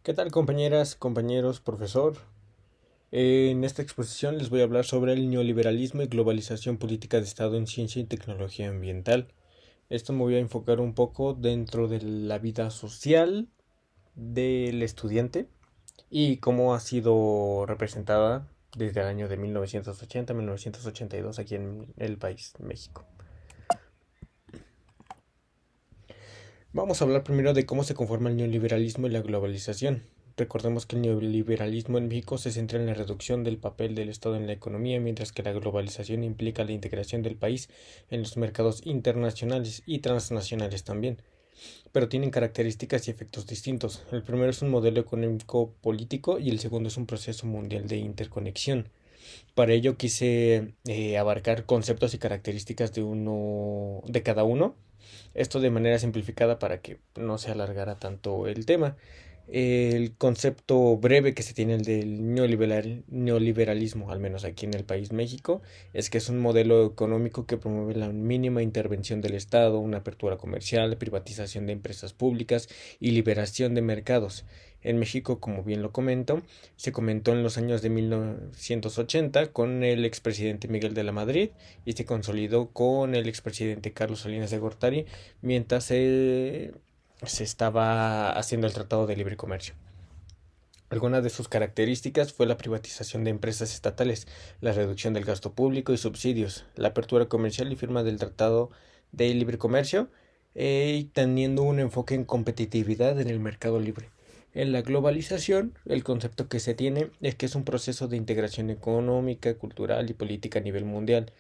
¿Qué tal, compañeras, compañeros, profesor? En esta exposición les voy a hablar sobre el neoliberalismo y globalización política de Estado en ciencia y tecnología ambiental. Esto me voy a enfocar un poco dentro de la vida social del estudiante y cómo ha sido representada desde el año de 1980 a 1982 aquí en el país, México. Vamos a hablar primero de cómo se conforma el neoliberalismo y la globalización. Recordemos que el neoliberalismo en México se centra en la reducción del papel del Estado en la economía, mientras que la globalización implica la integración del país en los mercados internacionales y transnacionales también, pero tienen características y efectos distintos. El primero es un modelo económico político y el segundo es un proceso mundial de interconexión. Para ello quise abarcar conceptos y características de cada uno, esto de manera simplificada para que no se alargara tanto el tema. El concepto breve que se tiene el del neoliberalismo, al menos aquí en el país México, es que es un modelo económico que promueve la mínima intervención del Estado, una apertura comercial, privatización de empresas públicas y liberación de mercados. En México, como bien lo comento, se comentó en los años de 1980 con el expresidente Miguel de la Madrid y se consolidó con el expresidente Carlos Salinas de Gortari mientras se estaba haciendo el Tratado de Libre Comercio. Algunas de sus características fue la privatización de empresas estatales, la reducción del gasto público y subsidios, la apertura comercial y firma del Tratado de Libre Comercio, y teniendo un enfoque en competitividad en el mercado libre. En la globalización, el concepto que se tiene es que es un proceso de integración económica, cultural y política a nivel mundial.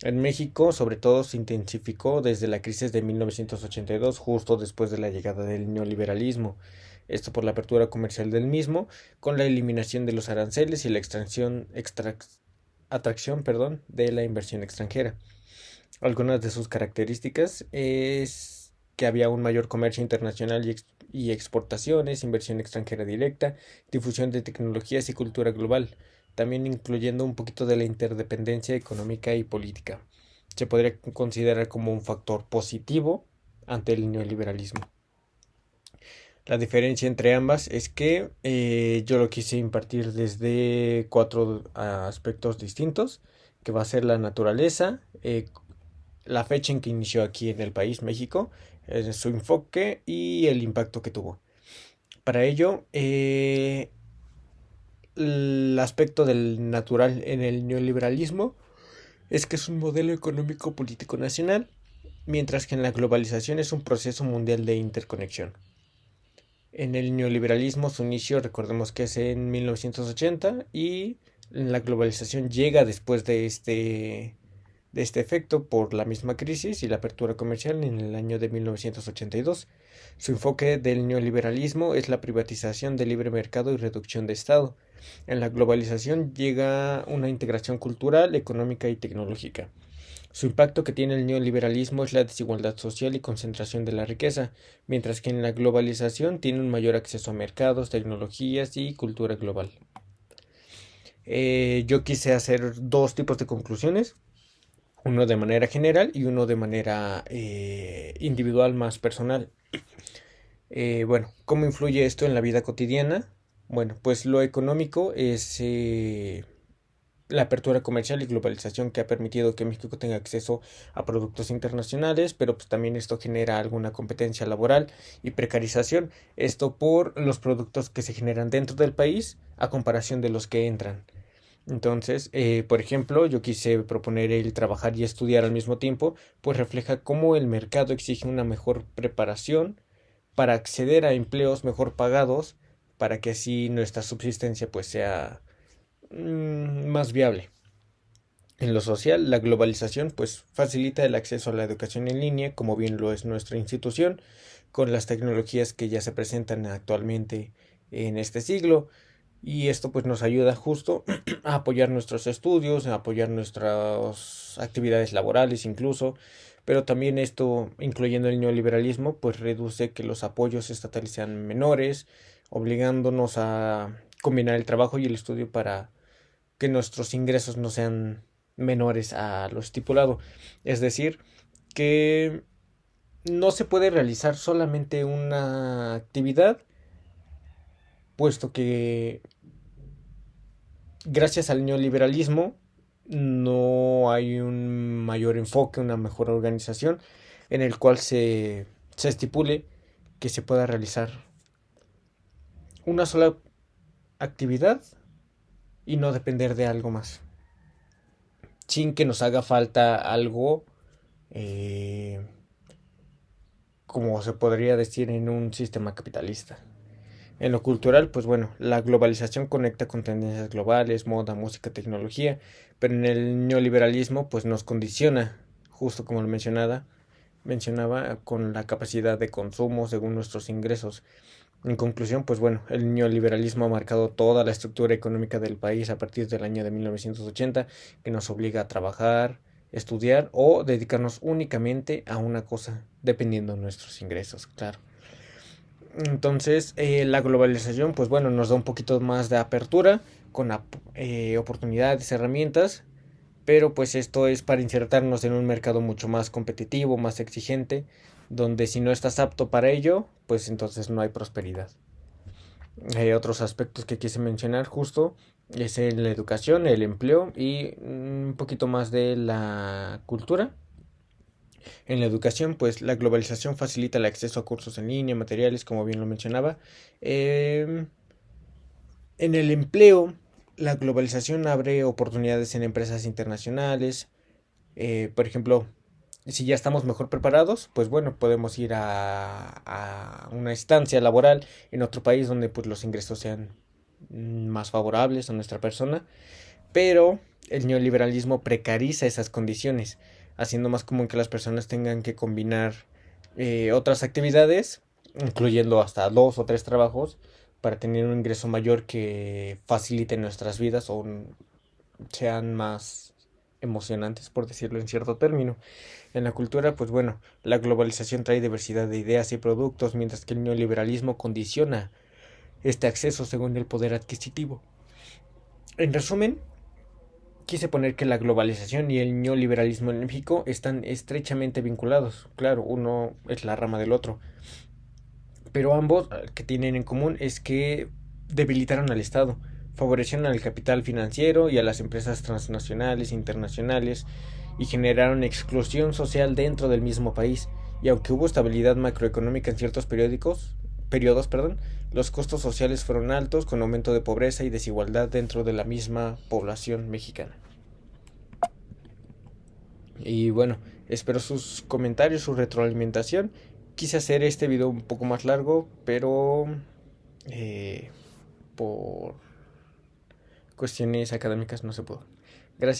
En México, sobre todo, se intensificó desde la crisis de 1982, justo después de la llegada del neoliberalismo. Esto por la apertura comercial del mismo, con la eliminación de los aranceles y la atracción, de la inversión extranjera. Algunas de sus características es que había un mayor comercio internacional y exportaciones, inversión extranjera directa, difusión de tecnologías y cultura global, también incluyendo un poquito de la interdependencia económica y política. Se podría considerar como un factor positivo ante el neoliberalismo. La diferencia entre ambas es que yo lo quise impartir desde cuatro aspectos distintos, que va a ser la naturaleza, la fecha en que inició aquí en el país, México, su enfoque y el impacto que tuvo. Para ello, el aspecto del natural en el neoliberalismo es que es un modelo económico político nacional, mientras que en la globalización es un proceso mundial de interconexión. En el neoliberalismo su inicio recordemos que es en 1980 y la globalización llega después de este efecto por la misma crisis y la apertura comercial en el año de 1982. Su enfoque del neoliberalismo es la privatización del libre mercado y reducción de Estado. En la globalización llega una integración cultural, económica y tecnológica. Su impacto que tiene el neoliberalismo es la desigualdad social y concentración de la riqueza, mientras que en la globalización tiene un mayor acceso a mercados, tecnologías y cultura global. Yo quise hacer dos tipos de conclusiones, uno de manera general y uno de manera individual más personal. Bueno, ¿cómo influye esto en la vida cotidiana? Bueno, pues lo económico es la apertura comercial y globalización que ha permitido que México tenga acceso a productos internacionales, pero pues también esto genera alguna competencia laboral y precarización, esto por los productos que se generan dentro del país a comparación de los que entran. Entonces, por ejemplo, yo quise proponer el trabajar y estudiar al mismo tiempo, pues refleja cómo el mercado exige una mejor preparación para acceder a empleos mejor pagados, para que así nuestra subsistencia pues sea más viable. En lo social, la globalización pues facilita el acceso a la educación en línea, como bien lo es nuestra institución, con las tecnologías que ya se presentan actualmente en este siglo. Y esto pues nos ayuda justo a apoyar nuestros estudios, a apoyar nuestras actividades laborales incluso, pero también esto, incluyendo el neoliberalismo, pues reduce que los apoyos estatales sean menores, obligándonos a combinar el trabajo y el estudio para que nuestros ingresos no sean menores a lo estipulado. Es decir, que no se puede realizar solamente una actividad puesto que gracias al neoliberalismo no hay un mayor enfoque, una mejor organización en el cual se estipule que se pueda realizar una sola actividad y no depender de algo más, sin que nos haga falta algo, eh, como se podría decir en un sistema capitalista. En lo cultural, pues bueno, la globalización conecta con tendencias globales, moda, música, tecnología, pero en el neoliberalismo pues nos condiciona, justo como lo mencionaba, con la capacidad de consumo según nuestros ingresos. En conclusión, pues bueno, el neoliberalismo ha marcado toda la estructura económica del país a partir del año de 1980, que nos obliga a trabajar, estudiar o dedicarnos únicamente a una cosa, dependiendo de nuestros ingresos, claro. Entonces, la globalización, pues bueno, nos da un poquito más de apertura, con oportunidades, herramientas, pero pues esto es para insertarnos en un mercado mucho más competitivo, más exigente, donde si no estás apto para ello, pues entonces no hay prosperidad. Otros aspectos que quise mencionar justo es la educación, el empleo y un poquito más de la cultura. En la educación, pues la globalización facilita el acceso a cursos en línea, materiales, como bien lo mencionaba. Eh, en el empleo, la globalización abre oportunidades en empresas internacionales. Por ejemplo, si ya estamos mejor preparados, pues bueno, podemos ir a una estancia laboral en otro país donde pues los ingresos sean más favorables a nuestra persona, pero el neoliberalismo precariza esas condiciones, haciendo más común que las personas tengan que combinar otras actividades, incluyendo hasta 2 o 3 trabajos, para tener un ingreso mayor que facilite nuestras vidas o sean más emocionantes, por decirlo en cierto término. En la cultura, pues bueno, la globalización trae diversidad de ideas y productos, mientras que el neoliberalismo condiciona este acceso según el poder adquisitivo. En resumen, quise poner que la globalización y el neoliberalismo en México están estrechamente vinculados. Claro, uno es la rama del otro, pero ambos que tienen en común es que debilitaron al Estado, favorecieron al capital financiero y a las empresas transnacionales e internacionales y generaron exclusión social dentro del mismo país. Y aunque hubo estabilidad macroeconómica en ciertos periodos, los costos sociales fueron altos, con aumento de pobreza y desigualdad dentro de la misma población mexicana. Y bueno, espero sus comentarios, su retroalimentación. Quise hacer este video un poco más largo, pero por cuestiones académicas no se pudo. Gracias.